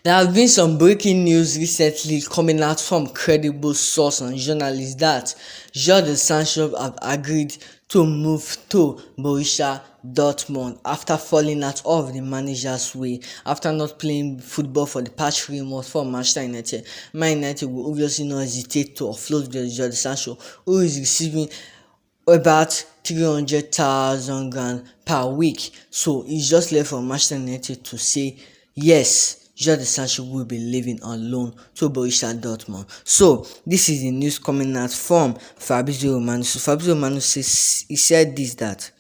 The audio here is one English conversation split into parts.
There have been some breaking news recently coming out from credible sources and journalists that Jadon Sancho have agreed to move to Borussia Dortmund after falling out of the manager's way after not playing football for the past 3 months for Manchester United. Man United will obviously not hesitate to offload Jadon Sancho, who is receiving about 300,000 grand per week. So it's just left for Manchester United to say yes. Jadon Sancho will be leaving on loan to Borussia Dortmund. So this is the news coming out from Fabrizio Romano. So Fabrizio Romano says he said this that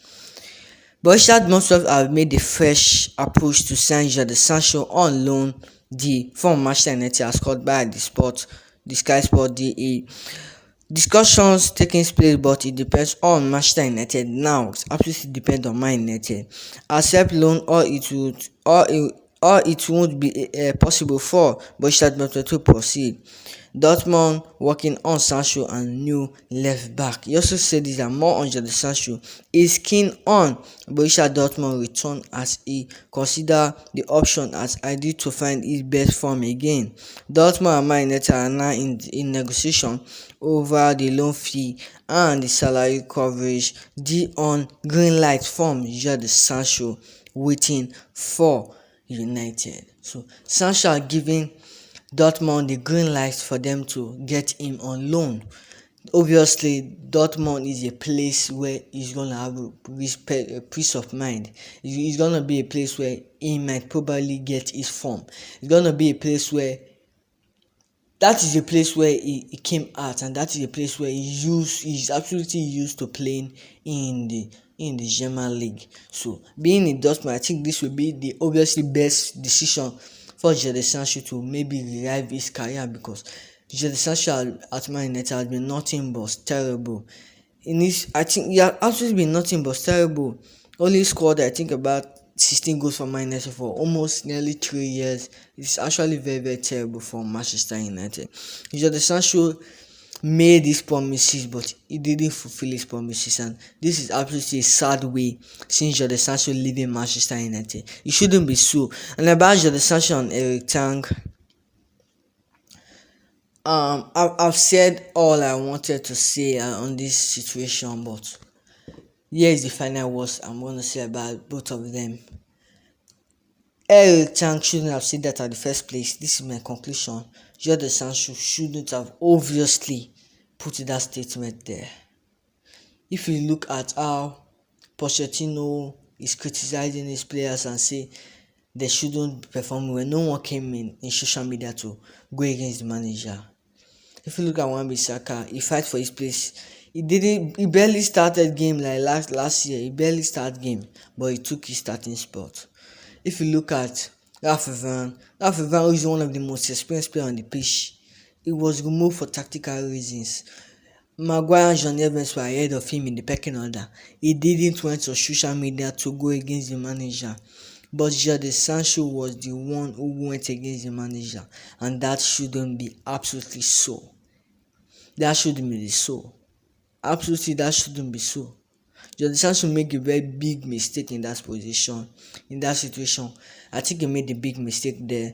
Borussia Dortmund have made a fresh approach to sign Jadon Sancho on loan. The from Manchester United as called by the Sky Sport DA. Discussions taking place, but it depends on Manchester United now. It absolutely depends on Man United. Accept loan, or it won't be possible for Borussia Dortmund to proceed. Dortmund working on Sancho and new left back. He also said this that more on Jadon Sancho is keen on Borussia Dortmund return as he consider the option as ideal to find his best form again. Dortmund and Man United are now in negotiation over the loan fee and the salary coverage. The on green light from Jadon Sancho waiting for United. So Sancho are giving Dortmund the green light for them to get him on loan. Obviously, Dortmund is a place where he's gonna have a peace of mind. It's gonna be a place where he might probably get his form. It's gonna be a place where that is a place where he came out, and that is a place where he's absolutely used to playing in the German league. So being in Dortmund, I think this will be the obviously best decision for Jadon Sancho to maybe revive his career, because Jadon Sancho at Man United has been nothing but terrible. I think he has absolutely been nothing but terrible. Only scored I think about 16 goals for Man United for almost nearly 3 years. It's actually very, very terrible for Manchester United. Jadon Sancho made these promises, but he didn't fulfill his promises, and this is absolutely a sad way since Jadon Sancho leaving Manchester United. It shouldn't be so. And about Jadon Sancho and Erik, I've said all I wanted to say on this situation, but here is the final words I'm going to say about both of them. Erik shouldn't have said that at the first place. This is my conclusion. Jadon Sancho shouldn't have obviously put that statement there. If you look at how Pochettino is criticizing his players and say they shouldn't perform well, no one came in social media to go against the manager. If you look at Wan-Bissaka, he fight for his place. He barely started game like last year. He barely started game, but he took his starting spot. If you look at Ralph Van, who is one of the most experienced players on the pitch, he was removed for tactical reasons. Maguire and John Evans were ahead of him in the pecking order. He didn't went to social media to go against the manager, but Jadon Sancho was the one who went against the manager, and that shouldn't be absolutely so. That shouldn't be so. Absolutely, that shouldn't be so. Jadon Sancho made a very big mistake in that position, in that situation. I think he made a big mistake there.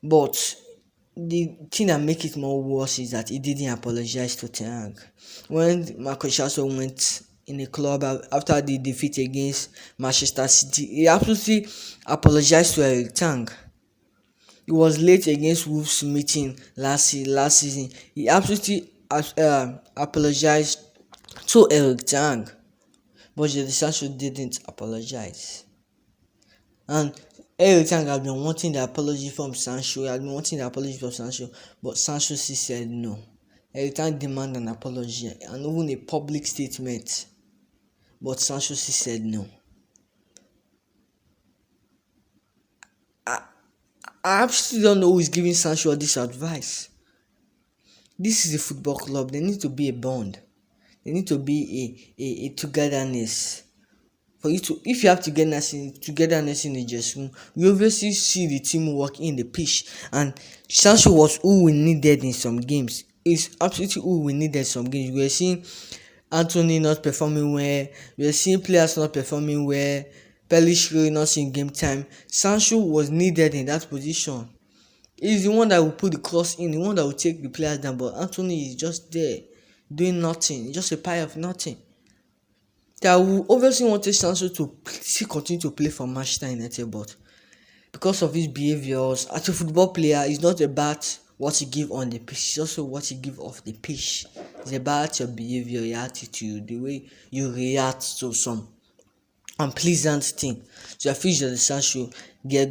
But the thing that makes it more worse is that he didn't apologize to Ten Hag. When Marcus Rashford went in the club after the defeat against Manchester City, he absolutely apologized to Erik Ten Hag. He was late against Wolves meeting last season. He absolutely apologized to Erik Ten Hag, but Jadon Sancho didn't apologize. And Erik Ten Hag has been wanting the apology from Sancho. But Sancho still said no. Erik Ten Hag demanded an apology and even a public statement, but Sancho still said no. I absolutely don't know who is giving Sancho this advice. This is a football club. There needs to be a bond. There needs to be a togetherness. For you to, if you have togetherness in the dressing room, you obviously see the teamwork in the pitch. And Sancho was who we needed in some games. It's absolutely who we needed some games. We are seeing Anthony not performing well. We are seeing players not performing well. Pellish not in game time. Sancho was needed in that position. He's the one that will put the cross in, the one that will take the players down. But Anthony is just there doing nothing, just a pile of nothing. That will obviously wanted Sancho to still continue to play for Manchester United, but because of his behaviours as a football player, it's not about what you give on the pitch, it's also what you give off the pitch. It's about your behavior, your attitude, the way you react to some unpleasant thing. So I feel that Sancho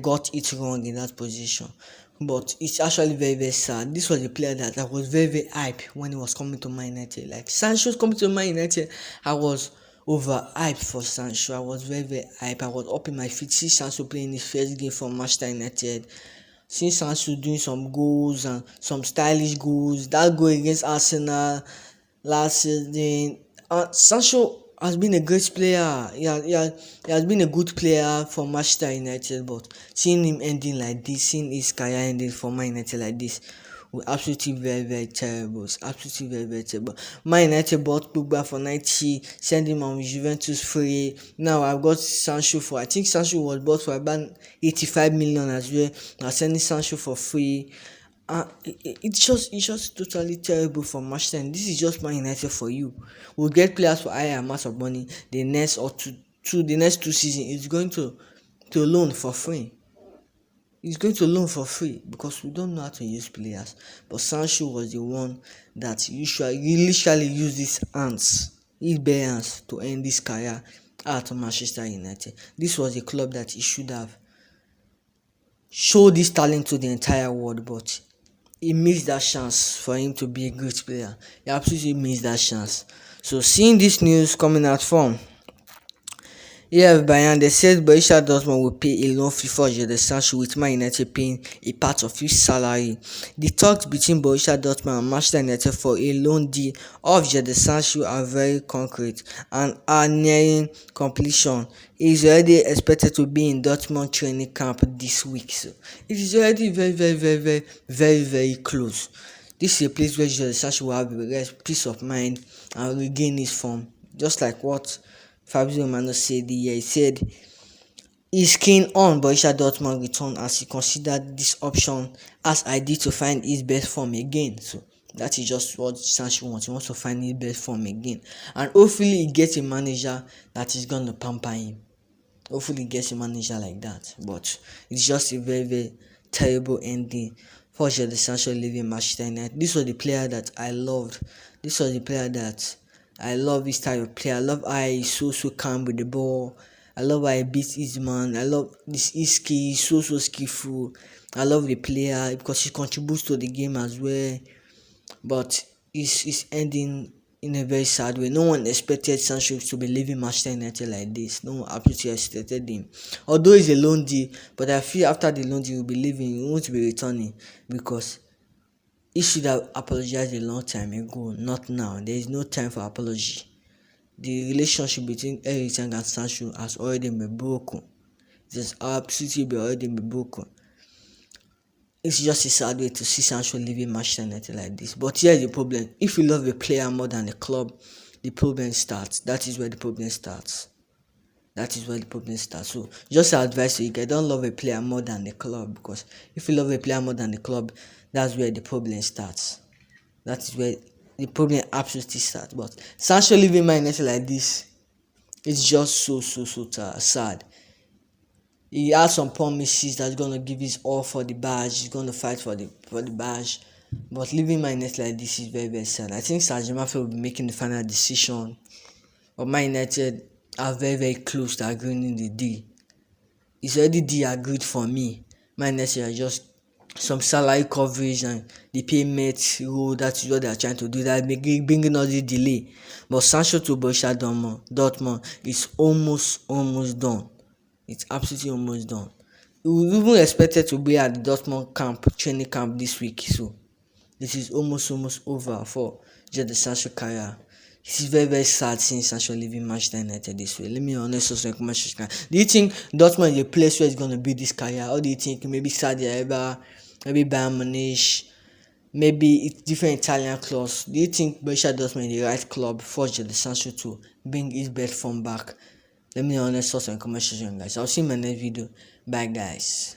got it wrong in that position. But it's actually very, very sad. This was a player that I was very, very hyped when he was coming to Man United. Like Sancho's coming to Man United, I was over hyped for Sancho. I was very, very hyped. I was up in my feet. See Sancho playing his first game for Manchester United. Seeing Sancho doing some goals and some stylish goals. That goal against Arsenal last season. Sancho has been a great player. He has been a good player for Manchester United, but seeing him ending like this, seeing his career ending for Man United like this, was absolutely very, very terrible. It's absolutely very, very terrible. Man United bought Pogba for 90, sent him on Juventus free. Now I've got Sancho for, I think Sancho was bought for about 85 million as well. I'm sending Sancho for free. It's just totally terrible for Manchester. And this is just Man United for you. We'll get players for higher amounts of money the next or the next 2 seasons. It's going to loan for free. He's going to loan for free because we don't know how to use players. But Sancho was the one that he literally used his bare hands to end his career at Manchester United. This was a club that he should have showed his talent to the entire world, but he missed that chance for him to be a great player. He absolutely missed that chance. So seeing this news coming out from Bayern, they said Borussia Dortmund will pay a loan fee for Jadon Sancho, with Man United paying a part of his salary. The talks between Borussia Dortmund and Manchester United for a loan deal of Jadon Sancho are very concrete and are nearing completion. He is already expected to be in Dortmund training camp this week, so it is already very, very, very, very, very, very close. This is a place where Jadon Sancho will have peace of mind and regain his form, just like what Fabio Romano said here. He said he's keen on Borussia Dortmund return as he considered this option as ideal to find his best form again. So that is just what Sancho wants. He wants to find his best form again, and hopefully he gets a manager that is going to pamper him. Hopefully he gets a manager like that. But it's just a very, very terrible ending for Jadon Sancho leaving Manchester United. This was the player that I loved. This was the player that I love his type of play. I love how he's so calm with the ball. I love how he beats his man. I love his skill. He's so skillful. I love the player because he contributes to the game as well. But it's ending in a very sad way. No one expected Sancho to be leaving Manchester United like this. No one absolutely expected him. Although it's a loan deal, but I feel after the loan deal he will be leaving. He won't be returning because he should have apologized a long time ago, not now. There is no time for apology. The relationship between Erik and Sancho has already been broken. It has absolutely already been broken. It's just a sad way to see Sancho leaving Manchester United like this. But here's the problem. If you love a player more than the club, the problem starts. That is where the problem starts. So just advice you guys, don't love a player more than the club, because if you love a player more than the club, that's where the problem starts. That is where the problem absolutely starts. But Sancho leaving Man United like this, it's just so sad. He has some promises that's gonna give his all for the badge. He's gonna fight for the badge. But leaving Man United like this is very, very sad. I think Sergio Mafia will be making the final decision. But Man United are very, very close to agreeing the deal. It's already deal agreed for me. Man United are just some salary coverage and the payment rule. That is what they are trying to do. That bringing all the delay. But Sancho to Borussia Dortmund is almost done. It's absolutely almost done. We even expected to be at the Dortmund training camp this week. So this is almost over for Jadon Sancho career. It is very, very sad seeing Sancho leaving Manchester United this way. Let me honest also in comment section. Do you think Dortmund is a place where it's going to be this career? Or do you think maybe Saudi Arabia, maybe Bayern Munich, maybe it's different Italian clubs? Do you think Borussia Dortmund is the right club for Jadon Sancho to bring his best form back? Let me know honest also in comment section, guys. I'll see you in my next video. Bye, guys.